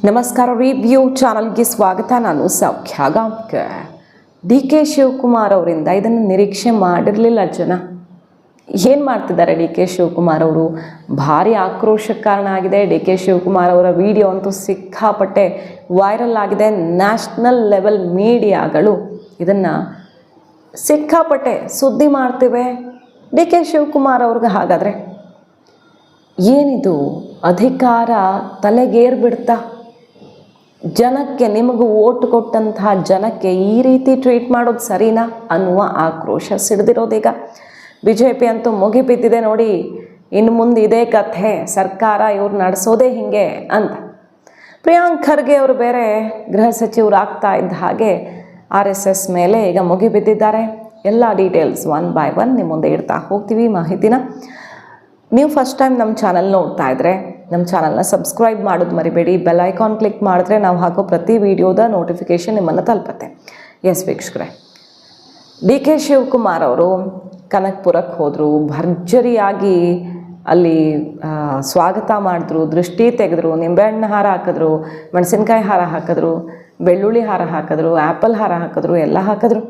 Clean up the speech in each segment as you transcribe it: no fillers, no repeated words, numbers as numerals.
ನಮಸ್ಕಾರ. ರಿವ್ಯೂ ಚಾನಲ್ಗೆ ಸ್ವಾಗತ. ನಾನು ಸೌಖ್ಯ ಗಾಂವ್ಕರ್. ಡಿ ಕೆ ಶಿವಕುಮಾರ್ ಅವರಿಂದ ಇದನ್ನು ನಿರೀಕ್ಷೆ ಮಾಡಿರಲಿಲ್ಲ ಜನ. ಏನು ಮಾಡ್ತಿದ್ದಾರೆ ಡಿ ಕೆ ಶಿವಕುಮಾರ್ ಅವರು? ಭಾರಿ ಆಕ್ರೋಶಕ್ಕೆ ಕಾರಣ ಆಗಿದೆ. ಡಿ ಕೆ ಶಿವಕುಮಾರ್ ಅವರ ವಿಡಿಯೋ ಅಂತೂ ಸಿಕ್ಕಾಪಟ್ಟೆ ವೈರಲ್ ಆಗಿದೆ. ನ್ಯಾಷನಲ್ ಲೆವೆಲ್ ಮೀಡಿಯಾಗಳು ಇದನ್ನು ಸಿಕ್ಕಾಪಟ್ಟೆ ಸುದ್ದಿ ಮಾಡ್ತಿವೆ. ಡಿ ಕೆ ಶಿವಕುಮಾರ್ ಅವ್ರಿಗೆ ಹಾಗಾದರೆ ಏನಿದು ಅಧಿಕಾರ ತಲೆಗೇರ್ಬಿಡ್ತಾ? ಜನಕ್ಕೆ, ನಿಮಗೂ ಓಟ್ ಕೊಟ್ಟಂತಹ ಜನಕ್ಕೆ ಈ ರೀತಿ ಟ್ರೀಟ್ ಮಾಡೋದು ಸರಿನಾ ಅನ್ನುವ ಆಕ್ರೋಶ ಸಿಡಿದಿರೋದೀಗ. ಬಿ ಜೆ ಪಿ ಅಂತೂ ಮುಗಿಬಿದ್ದಿದೆ ನೋಡಿ. ಇನ್ನು ಮುಂದೆ ಇದೇ ಕಥೆ, ಸರ್ಕಾರ ಇವ್ರು ನಡೆಸೋದೇ ಹೀಗೆ ಅಂತ. ಪ್ರಿಯಾಂಕ್ ಖರ್ಗೆ ಅವರು ಬೇರೆ ಗೃಹ ಸಚಿವರು ಆಗ್ತಾ ಇದ್ದ ಹಾಗೆ RSS ಮೇಲೆ ಈಗ ಮುಗಿಬಿದ್ದಿದ್ದಾರೆ. ಎಲ್ಲ ಡೀಟೇಲ್ಸ್ ಒನ್ ಬೈ ಒನ್ ನಿಮ್ಮ ಮುಂದೆ ಇಡ್ತಾ ಹೋಗ್ತೀವಿ ಮಾಹಿತಿನ. ನೀವು ಫಸ್ಟ್ ಟೈಮ್ ನಮ್ಮ ಚಾನಲ್ ನೋಡ್ತಾ ಇದ್ದರೆ ನಮ್ಮ ಚಾನಲ್ನ ಸಬ್ಸ್ಕ್ರೈಬ್ ಮಾಡೋದು ಮರಿಬೇಡಿ. ಬೆಲ್ ಐಕಾನ್ ಕ್ಲಿಕ್ ಮಾಡಿದ್ರೆ ನಾವು ಹಾಕೋ ಪ್ರತಿ ವಿಡಿಯೋದ ನೋಟಿಫಿಕೇಷನ್ ನಿಮ್ಮನ್ನು ತಲುಪುತ್ತೆ. ಎಸ್ ವೀಕ್ಷಕರೇ, ಡಿ ಕೆ ಶಿವಕುಮಾರ್ ಅವರು ಕನಕಪುರಕ್ಕೆ ಹೋದರು. ಭರ್ಜರಿಯಾಗಿ ಅಲ್ಲಿ ಸ್ವಾಗತ ಮಾಡಿದ್ರು, ದೃಷ್ಟಿ ತೆಗೆದ್ರು, ನಿಂಬೆಹಣ್ಣು ಹಾರ ಹಾಕಿದ್ರು, ಮೆಣಸಿನ್ಕಾಯಿ ಹಾರ ಹಾಕಿದ್ರು, ಬೆಳ್ಳುಳ್ಳಿ ಹಾರ ಹಾಕಿದ್ರು, ಆ್ಯಪಲ್ ಹಾರ ಹಾಕಿದ್ರು, ಎಲ್ಲ ಹಾಕಿದ್ರು.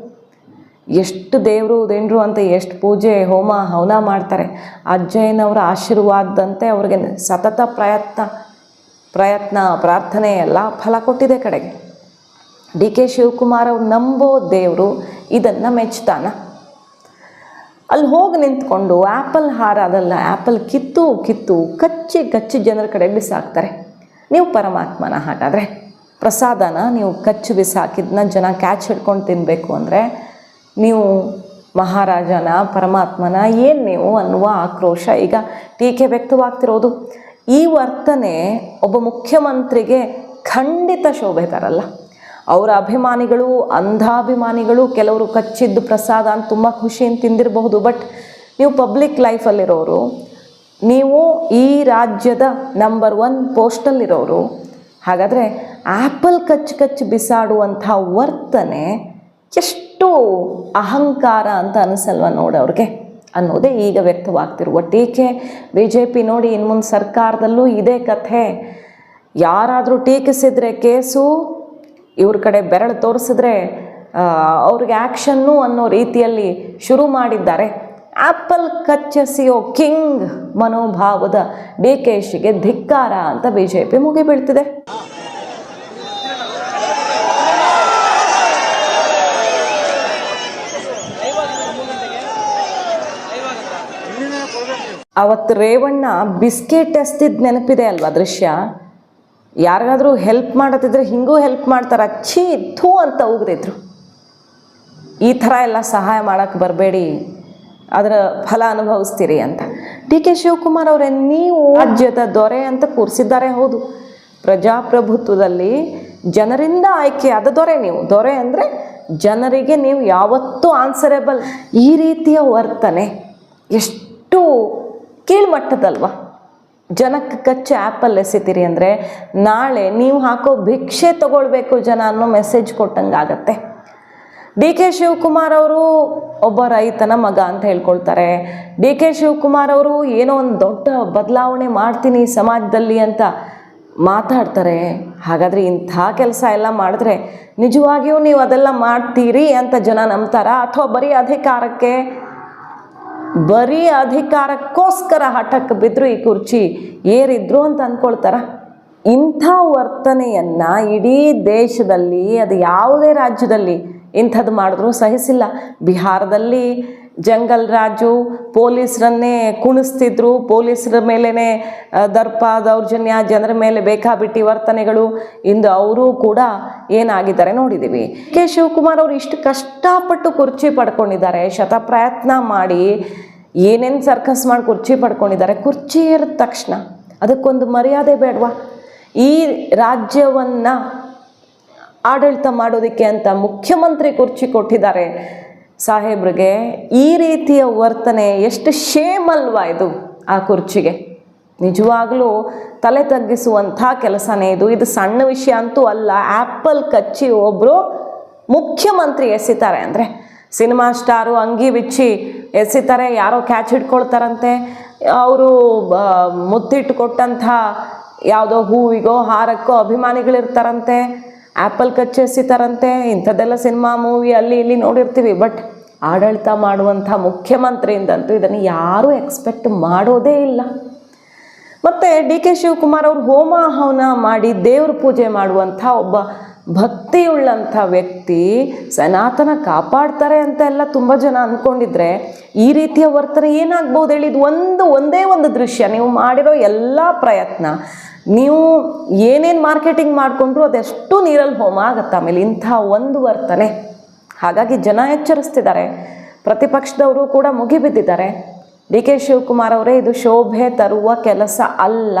ಎಷ್ಟು ದೇವರು ದೇಂಡ್ರು ಅಂತ ಎಷ್ಟು ಪೂಜೆ ಹೋಮ ಹವನ ಮಾಡ್ತಾರೆ. ಅಜ್ಜಯ್ಯನವರ ಆಶೀರ್ವಾದದಂತೆ ಅವ್ರಿಗೆ ಸತತ ಪ್ರಯತ್ನ ಪ್ರಾರ್ಥನೆ ಎಲ್ಲ ಫಲ ಕೊಟ್ಟಿದೆ ಕಡೆಗೆ. ಡಿ ಕೆ ಶಿವಕುಮಾರ್ ಅವ್ರು ನಂಬೋ ದೇವರು ಇದನ್ನು ಮೆಚ್ತಾನ. ಅಲ್ಲಿ ಹೋಗಿ ನಿಂತ್ಕೊಂಡು ಆ್ಯಪಲ್ ಹಾರ, ಅದಲ್ಲ ಆ್ಯಪಲ್ ಕಿತ್ತು ಕಚ್ಚಿ ಜನರ ಕಡೆ ಬಿಸಾಕ್ತಾರೆ. ನೀವು ಪರಮಾತ್ಮನ ಹಾಗಾದರೆ ಪ್ರಸಾದನ ನೀವು ಕಚ್ಚಿ ಬಿಸಾಕಿದ್ದನ್ನ ಜನ ಕ್ಯಾಚ್ ಹಿಡ್ಕೊಂಡು ತಿನ್ನಬೇಕು ಅಂದರೆ ನೀವು ಮಹಾರಾಜನ ಪರಮಾತ್ಮನ ಏನು ನೀವು ಅನ್ನುವ ಆಕ್ರೋಶ ಈಗ ಟೀಕೆ ವ್ಯಕ್ತವಾಗ್ತಿರೋದು. ಈ ವರ್ತನೆ ಒಬ್ಬ ಮುಖ್ಯಮಂತ್ರಿಗೆ ಖಂಡಿತ ಶೋಭೆ ತರಲ್ಲ. ಅವರ ಅಭಿಮಾನಿಗಳು, ಅಂಧಾಭಿಮಾನಿಗಳು ಕೆಲವರು ಕಚ್ಚಿದ್ದು ಪ್ರಸಾದ ಅಂತ ತುಂಬ ಖುಷಿಯಿಂದ ತಿಂದಿರಬಹುದು. ಬಟ್ ನೀವು ಪಬ್ಲಿಕ್ ಲೈಫಲ್ಲಿರೋರು, ನೀವು ಈ ರಾಜ್ಯದ ನಂಬರ್ 1 ಪೋಸ್ಟಲ್ಲಿರೋರು. ಹಾಗಾದರೆ ಆ್ಯಪಲ್ ಕಚ್ಚಿ ಬಿಸಾಡುವಂಥ ವರ್ತನೆ ಎಷ್ಟು ಅಹಂಕಾರ ಅಂತ ಅನಿಸಲ್ವ ನೋಡೋರಿಗೆ ಅನ್ನೋದೇ ಈಗ ವ್ಯಕ್ತವಾಗ್ತಿರುವ ಟೀಕೆ. ಬಿ ಜೆ ಪಿ ನೋಡಿ, ಇನ್ನು ಮುಂದೆ ಸರ್ಕಾರದಲ್ಲೂ ಇದೇ ಕಥೆ. ಯಾರಾದರೂ ಟೀಕಿಸಿದರೆ ಕೇಸು, ಇವ್ರ ಕಡೆ ಬೆರಳು ತೋರಿಸಿದ್ರೆ ಅವ್ರಿಗೆ ಆ್ಯಕ್ಷನ್ನು ಅನ್ನೋ ರೀತಿಯಲ್ಲಿ ಶುರು ಮಾಡಿದ್ದಾರೆ. ಆ್ಯಪಲ್ ಕಚ್ಚೆಸೆಯೋ ಕಿಂಗ್ ಮನೋಭಾವದ ಡಿ ಕೆ ಶಿಗೆ ಧಿಕ್ಕಾರ ಅಂತ ಬಿ ಜೆ ಪಿ ಮುಗಿಬೀಳ್ತಿದೆ. ಅವತ್ತು ರೇವಣ್ಣ ಬಿಸ್ಕೆಟ್ ಎಸ್ತಿದ್ದು ನೆನಪಿದೆ ಅಲ್ವಾ ದೃಶ್ಯ? ಯಾರಿಗಾದರೂ ಹೆಲ್ಪ್ ಮಾಡತ್ತಿದ್ರೆ ಹಿಂಗೂ ಹೆಲ್ಪ್ ಮಾಡ್ತಾರೆ, ಅಚ್ಚಿ ಥೂ ಅಂತ ಉಗಿದಿದ್ರು. ಈ ಥರ ಎಲ್ಲ ಸಹಾಯ ಮಾಡೋಕ್ಕೆ ಬರಬೇಡಿ, ಅದರ ಫಲ ಅನುಭವಿಸ್ತೀರಿ ಅಂತ. ಡಿ ಕೆ ಶಿವಕುಮಾರ್ ಅವರೇ, ನೀವು ರಾಜ್ಯದ ದೊರೆ ಅಂತ ಕೂರಿಸಿದ್ದಾರೆ. ಹೌದು, ಪ್ರಜಾಪ್ರಭುತ್ವದಲ್ಲಿ ಜನರಿಂದ ಆಯ್ಕೆಯಾದ ದೊರೆ ನೀವು. ದೊರೆ ಅಂದರೆ ಜನರಿಗೆ ನೀವು ಯಾವತ್ತೂ ಆನ್ಸರೇಬಲ್. ಈ ರೀತಿಯ ವರ್ತನೆ ಎಷ್ಟು ಕೀಳ್ಮಟ್ಟದಲ್ವ? ಜನಕ್ಕೆ ಕಚ್ಚಿ ಆ್ಯಪಲ್ ಎಸಿತೀರಿ ಅಂದರೆ ನಾಳೆ ನೀವು ಹಾಕೋ ಭಿಕ್ಷೆ ತಗೊಳ್ಬೇಕು ಜನ ಅನ್ನೋ ಮೆಸೇಜ್ ಕೊಟ್ಟಂಗಾಗತ್ತೆ. ಡಿ ಕೆ ಶಿವಕುಮಾರ್ ಅವರು ಒಬ್ಬ ರೈತನ ಮಗ ಅಂತ ಹೇಳ್ಕೊಳ್ತಾರೆ. ಡಿ ಕೆ ಶಿವಕುಮಾರ್ ಅವರು ಏನೋ ಒಂದು ದೊಡ್ಡ ಬದಲಾವಣೆ ಮಾಡ್ತೀನಿ ಸಮಾಜದಲ್ಲಿ ಅಂತ ಮಾತಾಡ್ತಾರೆ. ಹಾಗಾದರೆ ಇಂಥ ಕೆಲಸ ಎಲ್ಲ ಮಾಡಿದ್ರೆ ನಿಜವಾಗಿಯೂ ನೀವು ಅದೆಲ್ಲ ಮಾಡ್ತೀರಿ ಅಂತ ಜನ ನಂಬ್ತಾರಾ? ಅಥವಾ ಬರೀ ಅಧಿಕಾರಕ್ಕೋಸ್ಕರ ಹಠಕ್ಕೆ ಬಿದ್ದರು ಈ ಕುರ್ಚಿ ಏರಿದ್ರು ಅಂತ ಅಂದ್ಕೊಳ್ತಾರ? ಇಂಥ ವರ್ತನೆಯನ್ನು ಇಡೀ ದೇಶದಲ್ಲಿ, ಅದು ಯಾವುದೇ ರಾಜ್ಯದಲ್ಲಿ ಇಂಥದ್ದು ಮಾಡಿದ್ರು ಸಹಿಸಿಲ್ಲ. ಬಿಹಾರದಲ್ಲಿ ಜಂಗಲ್ ರಾಜು ಪೊಲೀಸರನ್ನೇ ಕುಣಿಸ್ತಿದ್ರು, ಪೊಲೀಸರ ಮೇಲೇ ದರ್ಪ ದೌರ್ಜನ್ಯ, ಜನರ ಮೇಲೆ ಬೇಕಾಬಿಟ್ಟಿ ವರ್ತನೆಗಳು. ಇಂದು ಅವರು ಕೂಡ ಏನಾಗಿದ್ದಾರೆ ನೋಡಿದ್ದೀವಿ. ಕೆ ಶಿವಕುಮಾರ್ ಅವರು ಇಷ್ಟು ಕಷ್ಟಪಟ್ಟು ಕುರ್ಚಿ ಪಡ್ಕೊಂಡಿದ್ದಾರೆ, ಶತಪ್ರಯತ್ನ ಮಾಡಿ ಏನೇನು ಸರ್ಕಸ್ ಮಾಡಿ ಕುರ್ಚಿ ಪಡ್ಕೊಂಡಿದ್ದಾರೆ. ಕುರ್ಚಿ ಏರಿದ ತಕ್ಷಣ ಅದಕ್ಕೊಂದು ಮರ್ಯಾದೆ ಬೇಡವಾ? ಈ ರಾಜ್ಯವನ್ನು ಆಡಳಿತ ಮಾಡೋದಕ್ಕೆ ಅಂತ ಮುಖ್ಯಮಂತ್ರಿ ಕುರ್ಚಿ ಕೊಟ್ಟಿದ್ದಾರೆ ಸಾಹೇಬ್ರಿಗೆ. ಈ ರೀತಿಯ ವರ್ತನೆ ಎಷ್ಟು ಶೇಮ್ ಅಲ್ವಾ ಇದು ಆ ಕುರ್ಚಿಗೆ? ನಿಜವಾಗ್ಲೂ ತಲೆ ತಗ್ಗಿಸುವಂಥ ಕೆಲಸನೇ ಇದು. ಇದು ಸಣ್ಣ ವಿಷಯ ಅಂತೂ ಅಲ್ಲ. ಆ್ಯಪಲ್ ಕಚ್ಚಿ ಒಬ್ಬರು ಮುಖ್ಯಮಂತ್ರಿ ಎಸಿತಾರೆ ಅಂದರೆ, ಸಿನಿಮಾ ಸ್ಟಾರು ಅಂಗಿ ಬಿಚ್ಚಿ ಎಸಿತಾರೆ, ಯಾರೋ ಕ್ಯಾಚ್ ಹಿಡ್ಕೊಳ್ತಾರಂತೆ. ಅವರು ಮುತ್ತಿಟ್ಟು ಕೊಟ್ಟಂಥ ಯಾವುದೋ ಹೂವಿಗೋ ಹಾರಕ್ಕೋ ಅಭಿಮಾನಿಗಳಿರ್ತಾರಂತೆ, ಆ್ಯಪಲ್ ಕಚ್ಚೆಸಿತಾರಂತೆ, ಇಂಥದ್ದೆಲ್ಲ ಸಿನಿಮಾ ಮೂವಿ ಅಲ್ಲಿ ಇಲ್ಲಿ ನೋಡಿರ್ತೀವಿ. ಬಟ್ ಆಡಳಿತ ಮಾಡುವಂಥ ಮುಖ್ಯಮಂತ್ರಿಯಿಂದಂತೂ ಇದನ್ನು ಯಾರೂ ಎಕ್ಸ್ಪೆಕ್ಟ್ ಮಾಡೋದೇ ಇಲ್ಲ. ಮತ್ತು ಡಿ ಕೆ ಶಿವಕುಮಾರ್ ಅವರು ಹೋಮ ಹವನ ಮಾಡಿ ದೇವ್ರ ಪೂಜೆ ಮಾಡುವಂಥ ಒಬ್ಬ ಭಕ್ತಿಯುಳ್ಳಂಥ ವ್ಯಕ್ತಿ, ಸನಾತನ ಕಾಪಾಡ್ತಾರೆ ಅಂತ ಎಲ್ಲ ತುಂಬ ಜನ ಅಂದ್ಕೊಂಡಿದ್ರೆ ಈ ರೀತಿಯ ವರ್ತನೆ ಏನಾಗ್ಬೋದು ಹೇಳಿ? ಇದು ಒಂದೇ ಒಂದು ದೃಶ್ಯ, ನೀವು ಮಾಡಿರೋ ಎಲ್ಲ ಪ್ರಯತ್ನ, ನೀವು ಏನೇನು ಮಾರ್ಕೆಟಿಂಗ್ ಮಾಡಿಕೊಂಡ್ರು ಅದೆಷ್ಟು ನೀರಲ್ಲಿ ಹೋಮ ಆಗುತ್ತೆ ಆಮೇಲೆ ಇಂಥ ಒಂದು ವರ್ತನೆ. ಹಾಗಾಗಿ ಜನ ಎಚ್ಚರಿಸ್ತಿದ್ದಾರೆ, ಪ್ರತಿಪಕ್ಷದವರು ಕೂಡ ಮುಗಿಬಿದ್ದಿದ್ದಾರೆ. ಡಿ ಕೆ ಶಿವಕುಮಾರ್ ಅವರೇ, ಇದು ಶೋಭೆ ತರುವ ಕೆಲಸ ಅಲ್ಲ.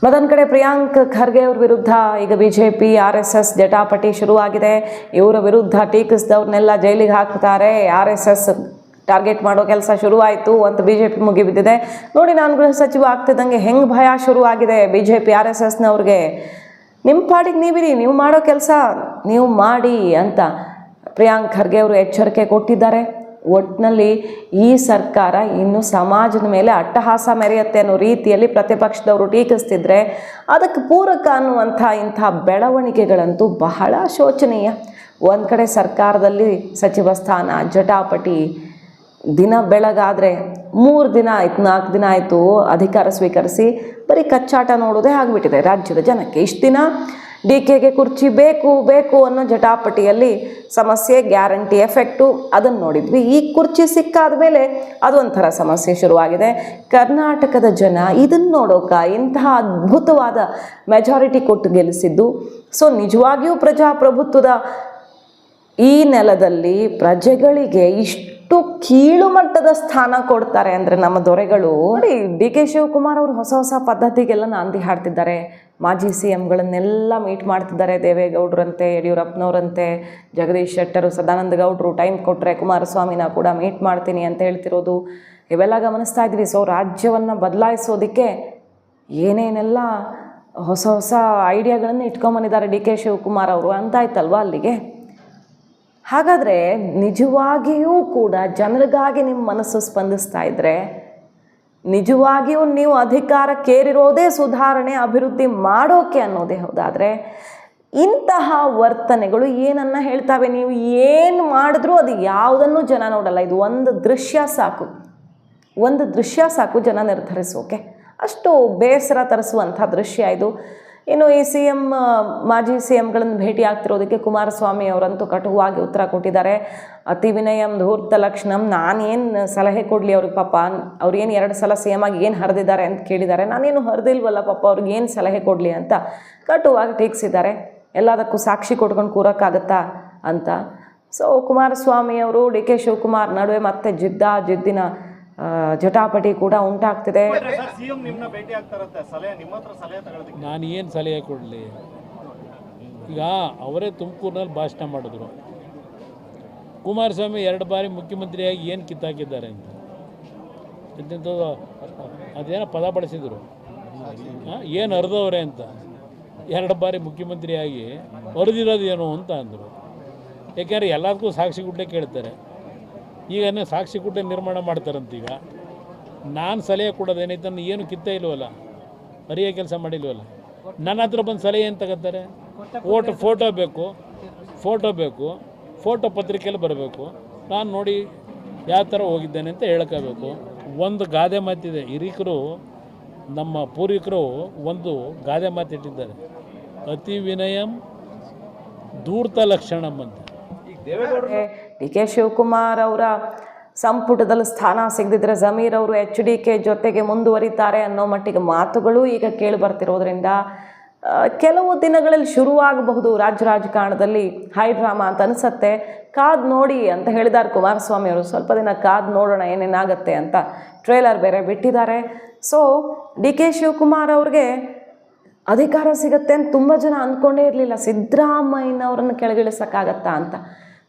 ಮತ್ತೊಂದು ಕಡೆ ಪ್ರಿಯಾಂಕ್ ಖರ್ಗೆ ಅವ್ರ ವಿರುದ್ಧ ಈಗ BJP RSS ಜಟಾಪಟಿ ಶುರುವಾಗಿದೆ. ಇವರ ವಿರುದ್ಧ ಟೀಕಿಸಿದವ್ರನ್ನೆಲ್ಲ ಜೈಲಿಗೆ ಹಾಕ್ತಾರೆ, RSS ಟಾರ್ಗೆಟ್ ಮಾಡೋ ಕೆಲಸ ಶುರುವಾಯಿತು ಅಂತ BJP ಮುಗಿಬಿದ್ದಿದೆ. ನೋಡಿ, ನಾನು ಗೃಹ ಸಚಿವ ಆಗ್ತಿದ್ದಂಗೆ ಹೆಂಗೆ ಭಯ ಶುರುವಾಗಿದೆ BJP RSSನವ್ರಿಗೆ. ನಿಮ್ಮ ಪಾಡಿಗೆ ನೀವಿರಿ, ನೀವು ಮಾಡೋ ಕೆಲಸ ನೀವು ಮಾಡಿ ಅಂತ ಪ್ರಿಯಾಂಕ್ ಖರ್ಗೆ ಅವರು ಎಚ್ಚರಿಕೆ ಕೊಟ್ಟಿದ್ದಾರೆ. ಒಟ್ಟಿನಲ್ಲಿ ಈ ಸರ್ಕಾರ ಇನ್ನು ಸಮಾಜದ ಮೇಲೆ ಅಟ್ಟಹಾಸ ಮೆರೆಯುತ್ತೆ ಅನ್ನೋ ರೀತಿಯಲ್ಲಿ ಪ್ರತಿಪಕ್ಷದವರು ಟೀಕಿಸ್ತಿದ್ರೆ ಅದಕ್ಕೆ ಪೂರಕ ಅನ್ನುವಂಥ ಇಂಥ ಬೆಳವಣಿಗೆಗಳಂತೂ ಬಹಳ ಶೋಚನೀಯ. ಒಂದು ಕಡೆ ಸರ್ಕಾರದಲ್ಲಿ ಸಚಿವ ಸ್ಥಾನ ಜಟಾಪಟಿ, ದಿನ ಬೆಳಗಾದರೆ 3 ದಿನ ಆಯಿತು 4 ದಿನ ಆಯಿತು ಅಧಿಕಾರ ಸ್ವೀಕರಿಸಿ, ಬರೀ ಕಚ್ಚಾಟ ನೋಡೋದೇ ಆಗಿಬಿಟ್ಟಿದೆ ರಾಜ್ಯದ ಜನಕ್ಕೆ. ಇಷ್ಟು ದಿನ DKಗೆ ಕುರ್ಚಿ ಬೇಕು ಬೇಕು ಅನ್ನೋ ಜಟಾಪಟಿಯಲ್ಲಿ ಸಮಸ್ಯೆ, ಗ್ಯಾರಂಟಿ ಎಫೆಕ್ಟು ಅದನ್ನು ನೋಡಿದ್ವಿ. ಈ ಕುರ್ಚಿ ಸಿಕ್ಕಾದ ಮೇಲೆ ಅದೊಂಥರ ಸಮಸ್ಯೆ ಶುರುವಾಗಿದೆ. ಕರ್ನಾಟಕದ ಜನ ಇದನ್ನು ಇಂತಹ ಅದ್ಭುತವಾದ ಮೆಜಾರಿಟಿ ಕೊಟ್ಟು ಗೆಲ್ಲಿಸಿದ್ದು. ಸೊ ನಿಜವಾಗಿಯೂ ಪ್ರಜಾಪ್ರಭುತ್ವದ ಈ ನೆಲದಲ್ಲಿ ಪ್ರಜೆಗಳಿಗೆ ಇಷ್ಟು ಕೀಳು ಮಟ್ಟದ ಸ್ಥಾನ ಕೊಡ್ತಾರೆ ಅಂದರೆ ನಮ್ಮ ದೊರೆಗಳು. ನೋಡಿ, ಡಿ ಕೆ ಶಿವಕುಮಾರ್ ಅವರು ಹೊಸ ಪದ್ಧತಿಗೆಲ್ಲ ನಾಂದಿ ಹಾಡ್ತಿದ್ದಾರೆ. ಮಾಜಿ CMಗಳನ್ನೆಲ್ಲ ಮೀಟ್ ಮಾಡ್ತಿದ್ದಾರೆ. ದೇವೇಗೌಡರಂತೆ, ಯಡಿಯೂರಪ್ಪನವರಂತೆ, ಜಗದೀಶ್ ಶೆಟ್ಟರು, ಸದಾನಂದ ಗೌಡರು ಟೈಮ್ ಕೊಟ್ಟರೆ ಕುಮಾರಸ್ವಾಮಿನ ಕೂಡ ಮೀಟ್ ಮಾಡ್ತೀನಿ ಅಂತ ಹೇಳ್ತಿರೋದು ಇವೆಲ್ಲ ಗಮನಿಸ್ತಾ ಇದ್ವಿ. ಸೊ ರಾಜ್ಯವನ್ನು ಬದಲಾಯಿಸೋದಕ್ಕೆ ಏನೇನೆಲ್ಲ ಹೊಸ ಐಡಿಯಾಗಳನ್ನು ಇಟ್ಕೊಂಬಂದಿದ್ದಾರೆ ಡಿ ಕೆ ಶಿವಕುಮಾರ್ ಅವರು ಅಂತಾಯ್ತಲ್ವ ಅಲ್ಲಿಗೆ. ಹಾಗಾದರೆ ನಿಜವಾಗಿಯೂ ಕೂಡ ಜನರಿಗಾಗಿ ನಿಮ್ಮ ಮನಸ್ಸು ಸ್ಪಂದಿಸ್ತಾ ಇದ್ದರೆ, ನಿಜವಾಗಿಯೂ ನೀವು ಅಧಿಕಾರಕ್ಕೇರಿರೋದೇ ಸುಧಾರಣೆ ಅಭಿವೃದ್ಧಿ ಮಾಡೋಕೆ ಅನ್ನೋದೇ ಹೌದಾದರೆ, ಇಂತಹ ವರ್ತನೆಗಳು ಏನನ್ನ ಹೇಳ್ತಾವೆ? ನೀವು ಏನು ಮಾಡಿದ್ರೂ ಅದು ಯಾವುದನ್ನು ಜನ ನೋಡಲ್ಲ. ಇದು ಒಂದು ದೃಶ್ಯ ಸಾಕು ಜನ ನಿರ್ಧರಿಸೋಕೆ. ಅಷ್ಟು ಬೇಸರ ತರಿಸುವಂಥ ದೃಶ್ಯ ಇದು. ಇನ್ನು ಈ ಮಾಜಿ CMಗಳನ್ನು ಭೇಟಿ ಆಗ್ತಿರೋದಕ್ಕೆ ಕುಮಾರಸ್ವಾಮಿ ಅವರಂತೂ ಕಟುವಾಗಿ ಉತ್ತರ ಕೊಟ್ಟಿದ್ದಾರೆ. ಅತಿ ವಿನಯಂ ಧೂರ್ತ ಲಕ್ಷಣಂ. ನಾನೇನು ಸಲಹೆ ಕೊಡಲಿ ಅವ್ರಿಗೆ? ಪಾಪ ಅವ್ರು ಏನು 2 ಸಲ CM ಆಗಿ ಏನು ಹರಿದಿದ್ದಾರೆ ಅಂತ ಕೇಳಿದ್ದಾರೆ. ನಾನೇನು ಹರಿದಿಲ್ವಲ್ಲ ಪಾಪ, ಅವ್ರಿಗೆ ಏನು ಸಲಹೆ ಕೊಡಲಿ ಅಂತ ಕಟುವಾಗಿ ಟೀಕಿಸಿದ್ದಾರೆ. ಎಲ್ಲದಕ್ಕೂ ಸಾಕ್ಷಿ ಕೊಟ್ಕೊಂಡು ಕೂರೋಕ್ಕಾಗತ್ತಾ ಅಂತ. ಸೊ ಕುಮಾರಸ್ವಾಮಿ ಅವರು ಡಿ ಕೆ ಶಿವಕುಮಾರ್ ನಡುವೆ ಮತ್ತೆ ಜಿದ್ದಿನ ಜಟಾಪಟಿ ಕೂಡ ಉಂಟಾಗ್ತಿದೆ. ನಾನು ಏನು ಸಲಹೆ ಕೊಡಲಿ? ಈಗ ಅವರೇ ತುಮಕೂರಿನಲ್ಲಿ ಭಾಷಣ ಮಾಡಿದ್ರು. ಕುಮಾರಸ್ವಾಮಿ 2 ಬಾರಿ ಮುಖ್ಯಮಂತ್ರಿಯಾಗಿ ಏನು ಕಿತ್ತಾಕಿದ್ದಾರೆ ಅಂತ ಅದೇನೋ ಪದ ಬಳಸಿದರು. ಏನು ಹರಿದವ್ರೆ ಅಂತ. 2 ಬಾರಿ ಮುಖ್ಯಮಂತ್ರಿಯಾಗಿ ಹರಿದಿರೋದು ಏನು ಅಂತ ಅಂದರು. ಯಾಕೆಂದರೆ ಎಲ್ಲದಕ್ಕೂ ಸಾಕ್ಷಿ ಗುಡ್ಡೆ ಕೇಳ್ತಾರೆ. ಈಗ ಸಾಕ್ಷಿ ಗುಡ್ಡೆ ನಿರ್ಮಾಣ ಮಾಡ್ತಾರಂತೀಗ. ನಾನು ಸಲಹೆ ಕೊಡೋದೇನೈತೆ, ಏನು ಕಿತ್ತ ಇಲ್ವಲ್ಲ, ಹರಿಯೋ ಕೆಲಸ ಮಾಡಿಲ್ವಲ್ಲ. ನನ್ನ ಹತ್ರ ಬಂದು ಸಲಹೆ ಏನು ತಗೋತಾರೆ? ಫೋಟೋ ಬೇಕು, ಫೋಟೋ ಪತ್ರಿಕೆಯಲ್ಲಿ ಬರಬೇಕು. ನಾನು ನೋಡಿ ಯಾವ ಥರ ಹೋಗಿದ್ದೇನೆ ಅಂತ ಹೇಳ್ಕೋಬೇಕು. ಒಂದು ಗಾದೆ ಮಾತಿದೆ, ಹಿರಿಕರು ನಮ್ಮ ಪೂರ್ವಿಕರು ಒಂದು ಗಾದೆ ಮಾತಿಟ್ಟಿದ್ದಾರೆ, ಅತಿ ವಿನಯಂ ಧೂರ್ತ ಲಕ್ಷಣಂ ಅಂತ. ಡಿ ಕೆ ಶಿವಕುಮಾರ್ ಅವರ ಸಂಪುಟದಲ್ಲಿ ಸ್ಥಾನ ಸಿಗದಿದ್ರೆ ಜಮೀರ್ ಅವರು HDK ಜೊತೆಗೆ ಮುಂದುವರಿತಾರೆ ಅನ್ನೋ ಮಟ್ಟಿಗೆ ಮಾತುಗಳು ಈಗ ಕೇಳಿ ಬರ್ತಿರೋದ್ರಿಂದ ಕೆಲವು ದಿನಗಳಲ್ಲಿ ಶುರುವಾಗಬಹುದು ರಾಜಕಾರಣದಲ್ಲಿ ಹೈ ಡ್ರಾಮಾ ಅಂತ ಅನಿಸುತ್ತೆ. ಕಾದು ನೋಡಿ ಅಂತ ಹೇಳಿದ್ದಾರೆ ಕುಮಾರಸ್ವಾಮಿ ಅವರು. ಸ್ವಲ್ಪ ದಿನ ಕಾದು ನೋಡೋಣ ಏನೇನಾಗತ್ತೆ ಅಂತ ಟ್ರೇಲರ್ ಬೇರೆ ಬಿಟ್ಟಿದ್ದಾರೆ. ಸೊ ಡಿ ಕೆ ಶಿವಕುಮಾರ್ ಅವ್ರಿಗೆ ಅಧಿಕಾರ ಸಿಗುತ್ತೆ ಅಂತ ತುಂಬ ಜನ ಅಂದ್ಕೊಂಡೇ ಇರಲಿಲ್ಲ. ಸಿದ್ದರಾಮಯ್ಯನವ್ರನ್ನ ಕೆಳಗಿಳಿಸೋಕ್ಕಾಗತ್ತಾ ಅಂತ.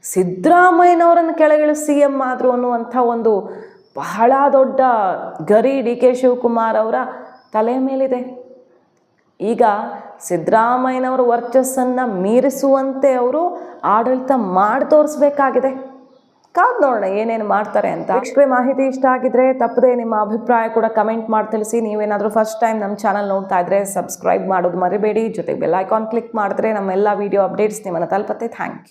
ಸಿದ್ದರಾಮಯ್ಯನವರನ್ನು ಕೆಳಗಿಳಿಸಿ CM ಆದರು ಅನ್ನುವಂಥ ಒಂದು ಬಹಳ ದೊಡ್ಡ ಗರಿ ಡಿ ಕೆ ಶಿವಕುಮಾರ್ ಅವರ ತಲೆ ಮೇಲಿದೆ. ಈಗ ಸಿದ್ದರಾಮಯ್ಯನವರ ವರ್ಚಸ್ಸನ್ನು ಮೀರಿಸುವಂತೆ ಅವರು ಆಡಳಿತ ಮಾಡಿ ತೋರಿಸ್ಬೇಕಾಗಿದೆ. ಕಾದ್ ನೋಡೋಣ ಏನೇನು ಮಾಡ್ತಾರೆ ಅಂತ. ವೀಕ್ಷಕರೇ, ಮಾಹಿತಿ ಇಷ್ಟ ಆಗಿದ್ರೆ ತಪ್ಪದೆ ನಿಮ್ಮ ಅಭಿಪ್ರಾಯ ಕೂಡ ಕಮೆಂಟ್ ಮಾಡಿ ತಿಳಿಸಿ. ನೀವೇನಾದರೂ ಫಸ್ಟ್ ಟೈಮ್ ನಮ್ಮ ಚಾನಲ್ ನೋಡ್ತಾ ಇದ್ರೆ ಸಬ್ಸ್ಕ್ರೈಬ್ ಮಾಡೋದು ಮರಿಬೇಡಿ. ಜೊತೆಗೆ ಬೆಲ್ ಐಕಾನ್ ಕ್ಲಿಕ್ ಮಾಡಿದ್ರೆ ನಮ್ಮೆಲ್ಲ ವಿಡಿಯೋ ಅಪ್ಡೇಟ್ಸ್ ನಿಮ್ಮನ್ನು ತಲುಪುತ್ತೆ. Thank you.